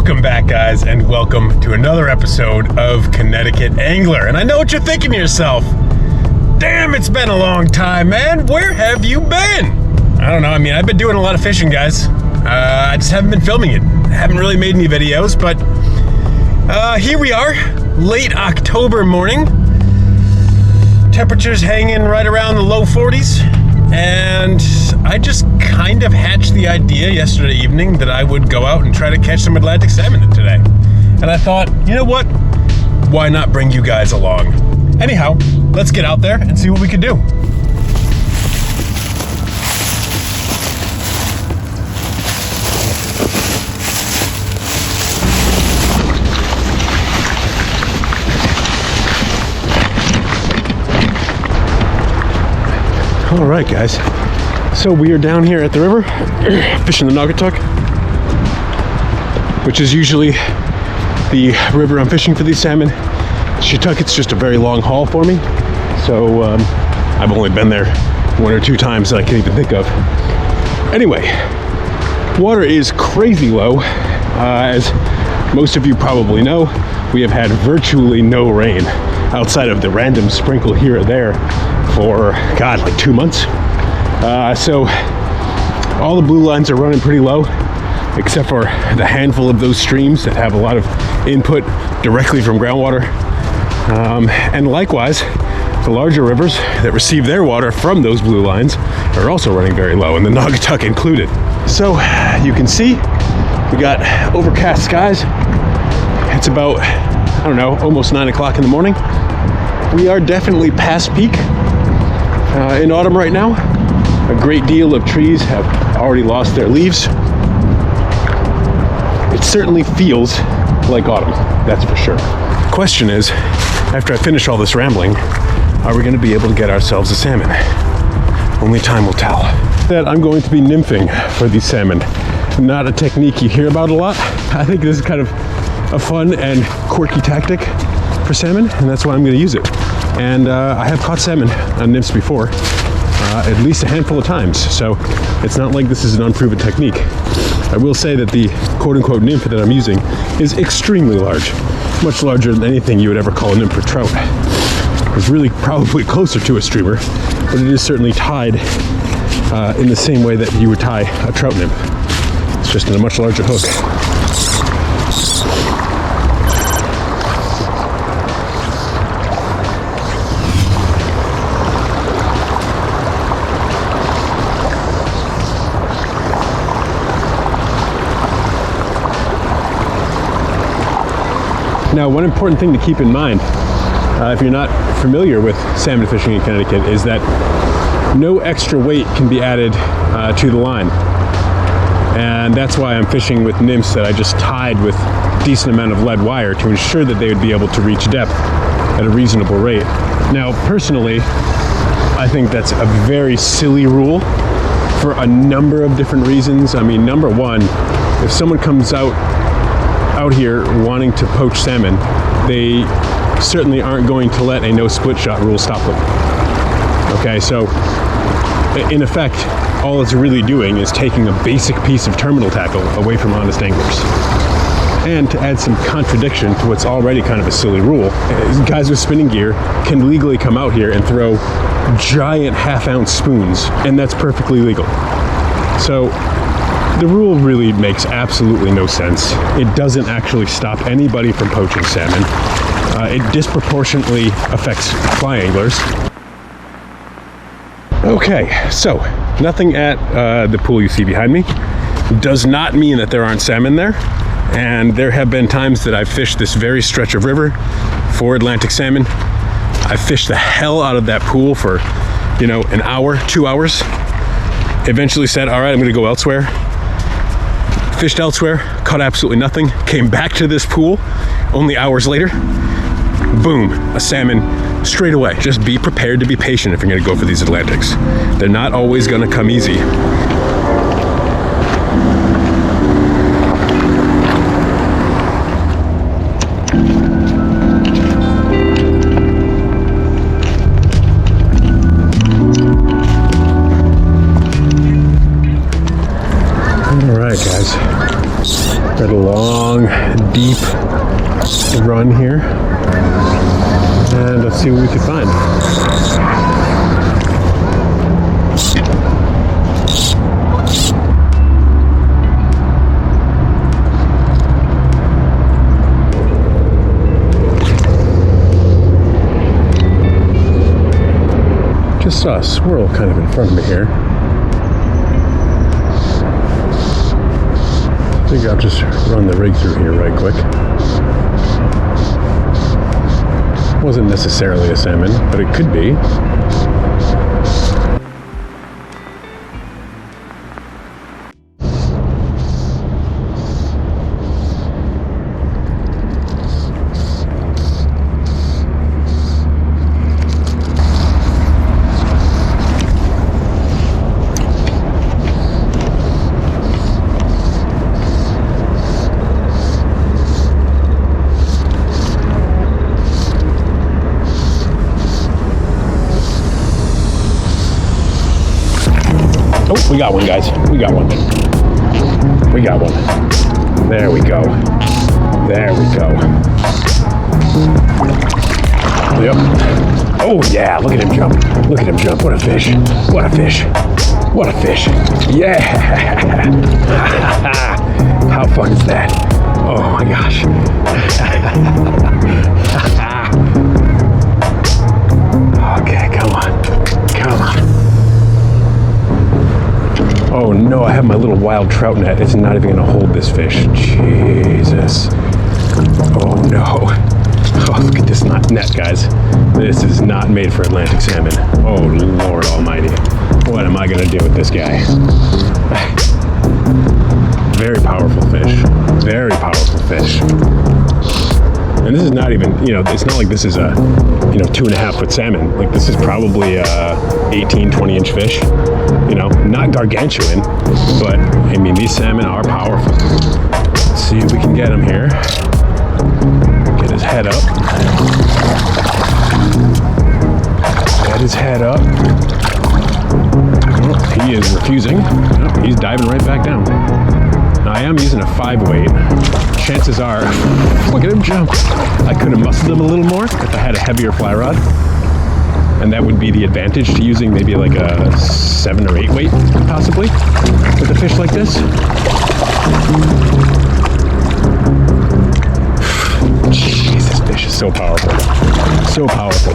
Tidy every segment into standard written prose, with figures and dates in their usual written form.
Welcome back, guys, and welcome to another episode of Connecticut Angler. And I know what you're thinking to yourself. Damn, it's been a long time, man. Where have you been? I don't know. I mean, I've been doing a lot of fishing, guys. I just haven't been filming it. I haven't really made any videos, but here we are, late October morning. Temperatures hanging right around the low 40s. And I just kind of hatched the idea yesterday evening that I would go out and try to catch some Atlantic salmon today. And I thought, you know what? Why not bring you guys along? Anyhow, let's get out there and see what we can do. All right, guys. So we are down here at the river, fishing the Naugatuck, which is usually the river I'm fishing for these salmon. It's just a very long haul for me. So I've only been there one or two times that I can even think of. Anyway, water is crazy low. As most of you probably know, we have had virtually no rain outside of the random sprinkle here or there for, God, like 2 months. So all the blue lines are running pretty low, except for the handful of those streams that have a lot of input directly from groundwater. And likewise, the larger rivers that receive their water from those blue lines are also running very low, and the Naugatuck included. So you can see we got overcast skies. It's about, I don't know, almost 9 o'clock in the morning. We are definitely past peak in autumn right now. A great deal of trees have already lost their leaves. It certainly feels like autumn, that's for sure. The question is, after I finish all this rambling, are we going to be able to get ourselves a salmon? Only time will tell. That I'm going to be nymphing for these salmon. Not a technique you hear about a lot. I think this is kind of a fun and quirky tactic for salmon, and that's why I'm going to use it. And I have caught salmon on nymphs before, at least a handful of times, so it's not like this is an unproven technique. I will say that the quote-unquote nymph that I'm using is extremely large, much larger than anything you would ever call a nymph for trout. It's really probably closer to a streamer, but it is certainly tied in the same way that you would tie a trout nymph. It's just in a much larger hook. Now, one important thing to keep in mind, if you're not familiar with salmon fishing in Connecticut, is that no extra weight can be added to the line. And that's why I'm fishing with nymphs that I just tied with a decent amount of lead wire to ensure that they would be able to reach depth at a reasonable rate. Now, personally, I think that's a very silly rule for a number of different reasons. I mean, number one, if someone comes out here wanting to poach salmon, they certainly aren't going to let a no split shot rule stop them. Okay, so in effect, all it's really doing is taking a basic piece of terminal tackle away from honest anglers. And to add some contradiction to what's already kind of a silly rule, guys with spinning gear can legally come out here and throw giant half-ounce spoons, and that's perfectly legal. So the rule really makes absolutely no sense. It doesn't actually stop anybody from poaching salmon. It disproportionately affects fly anglers. Okay, so nothing at the pool you see behind me does not mean that there aren't salmon there. And there have been times that I've fished this very stretch of river for Atlantic salmon. I fished the hell out of that pool for, an hour, 2 hours. Eventually said, all right, I'm gonna go elsewhere. Fished elsewhere, caught absolutely nothing, came back to this pool only hours later, boom, a salmon straight away. Just be prepared to be patient if you're gonna go for these Atlantics. They're not always gonna come easy. All right, guys. We're at a long, deep run here. And let's see what we can find. Just saw a swirl kind of in front of me here. I think I'll just run the rig through here right quick. Wasn't necessarily a salmon, but it could be. Oh, we got one, guys. We got one. We got one. There we go. There we go. Yep. Oh, yeah. Look at him jump. Look at him jump. What a fish. What a fish. What a fish. Yeah. How fun is that? Oh, my gosh. Okay, come on. Come on. Oh no, I have my little wild trout net. It's not even gonna hold this fish. Jesus. Oh no. Oh, look at this net, guys. This is not made for Atlantic salmon. Oh Lord almighty. What am I gonna do with this guy? Very powerful fish. Very powerful fish. And this is not even, it's not like this is a, 2.5 foot salmon. Like this is probably a 18, 20 inch fish. Not gargantuan, but I mean, these salmon are powerful. Let's see if we can get him here. Get his head up. Get his head up. Oh, he is refusing. Oh, he's diving right back down. Now I am using a 5 weight. Chances are, look at him jump. I could have muscled him a little more if I had a heavier fly rod. And that would be the advantage to using maybe like a 7 or 8 weight, possibly, with a fish like this. Jeez, this fish is so powerful. So powerful.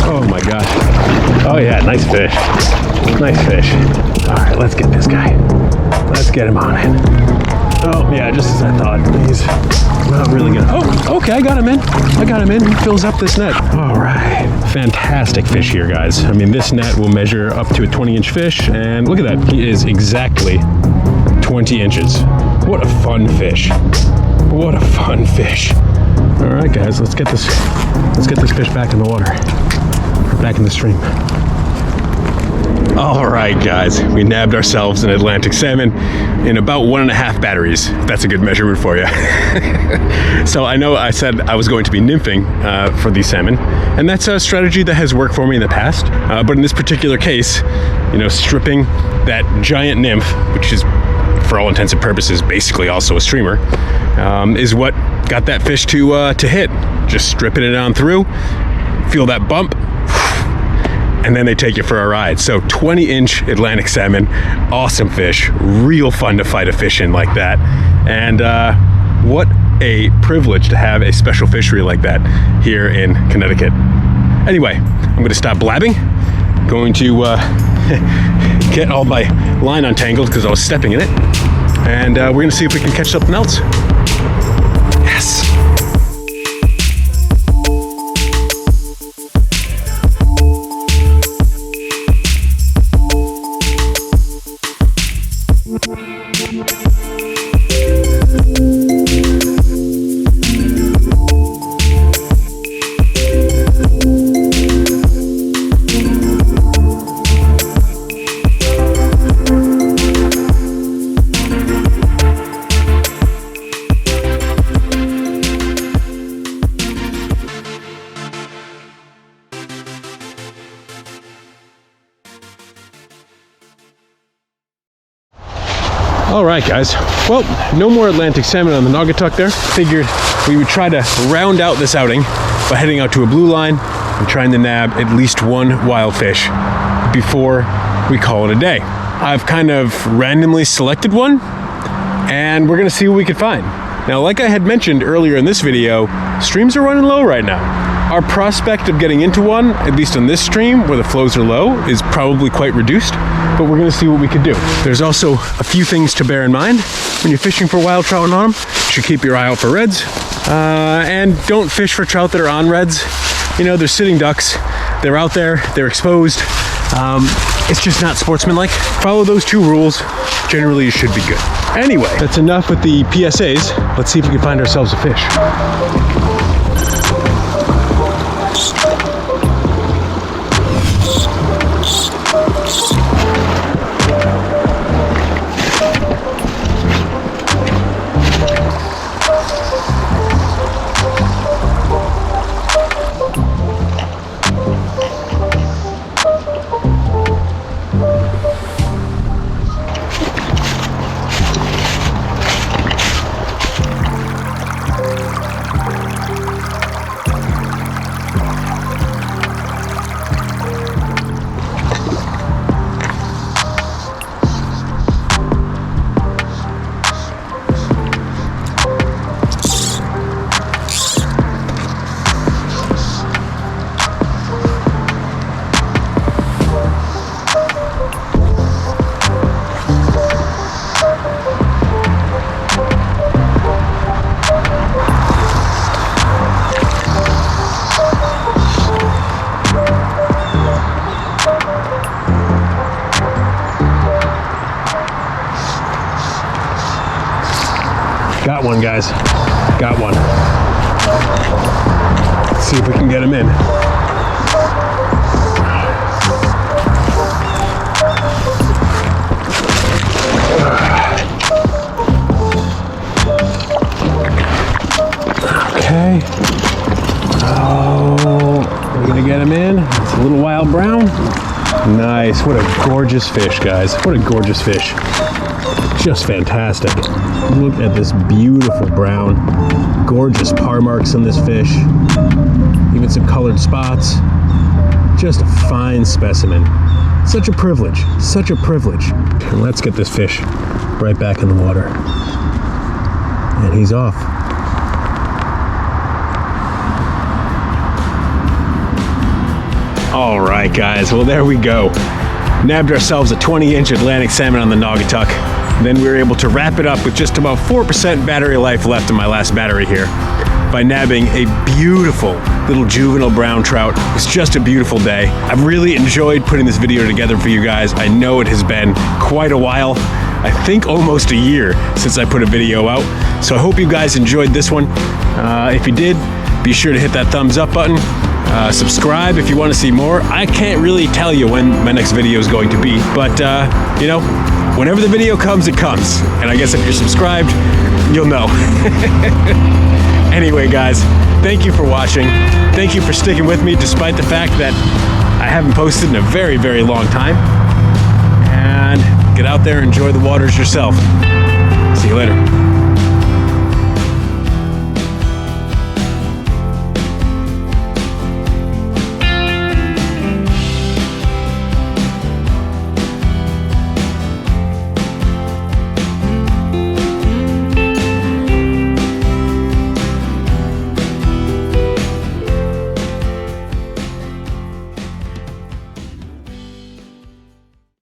Oh my gosh. Oh yeah, nice fish. Nice fish. All right, let's get this guy. Let's get him on in. Oh yeah, just as I thought. He's not really gonna. Oh, okay, I got him in. I got him in. He fills up this net. All right, fantastic fish here, guys. I mean, this net will measure up to a 20-inch fish, and look at that. He is exactly 20 inches. What a fun fish. What a fun fish. All right, guys, let's get this fish back in the water, back in the stream. All right, guys, we nabbed ourselves an Atlantic salmon in about 1.5 batteries. That's a good measurement for you. So I know I said I was going to be nymphing for these salmon, and that's a strategy that has worked for me in the past. But in this particular case, stripping that giant nymph, which is for all intents and purposes basically also a streamer, is what got that fish to hit. Just stripping it on through, feel that bump, and then they take you for a ride. So 20-inch Atlantic salmon, awesome fish, real fun to fight a fish in like that. And what a privilege to have a special fishery like that here in Connecticut. Anyway, I'm gonna stop blabbing. Going to get all my line untangled because I was stepping in it. And we're gonna see if we can catch something else. Yes. All right, guys. Well, no more Atlantic salmon on the Naugatuck there. Figured we would try to round out this outing by heading out to a blue line and trying to nab at least one wild fish before we call it a day. I've kind of randomly selected one, and we're gonna see what we can find. Now, like I had mentioned earlier in this video, streams are running low right now. Our prospect of getting into one, at least on this stream where the flows are low, is probably quite reduced, but we're gonna see what we can do. There's also a few things to bear in mind when you're fishing for wild trout and on them. You should keep your eye out for reds, and don't fish for trout that are on reds. You know, they're sitting ducks, they're out there, they're exposed. It's just not sportsmanlike. Follow those two rules, generally you should be good. Anyway, that's enough with the PSAs. Let's see if we can find ourselves a fish. Got one, guys. Got one. Let's see if we can get him in. Okay. Oh, we're gonna get him in. It's a little wild brown. Nice. What a gorgeous fish, guys. What a gorgeous fish. Just fantastic. Look at this beautiful brown. Gorgeous par marks on this fish. Even some colored spots. Just a fine specimen. Such a privilege. Such a privilege. And let's get this fish right back in the water. And he's off. All right, guys. Well, there we go. Nabbed ourselves a 20-inch Atlantic salmon on the Naugatuck. Then we were able to wrap it up with just about 4% battery life left in my last battery here by nabbing a beautiful little juvenile brown trout. It's just a beautiful day. I've really enjoyed putting this video together for you guys. I know it has been quite a while. I think almost a year since I put a video out. So I hope you guys enjoyed this one. If you did, be sure to hit that thumbs up button. Subscribe if you want to see more. I can't really tell you when my next video is going to be, but you know, whenever the video comes, it comes. And I guess if you're subscribed, you'll know. Anyway, guys, thank you for watching. Thank you for sticking with me despite the fact that I haven't posted in a very, very long time. And get out there and enjoy the waters yourself. See you later.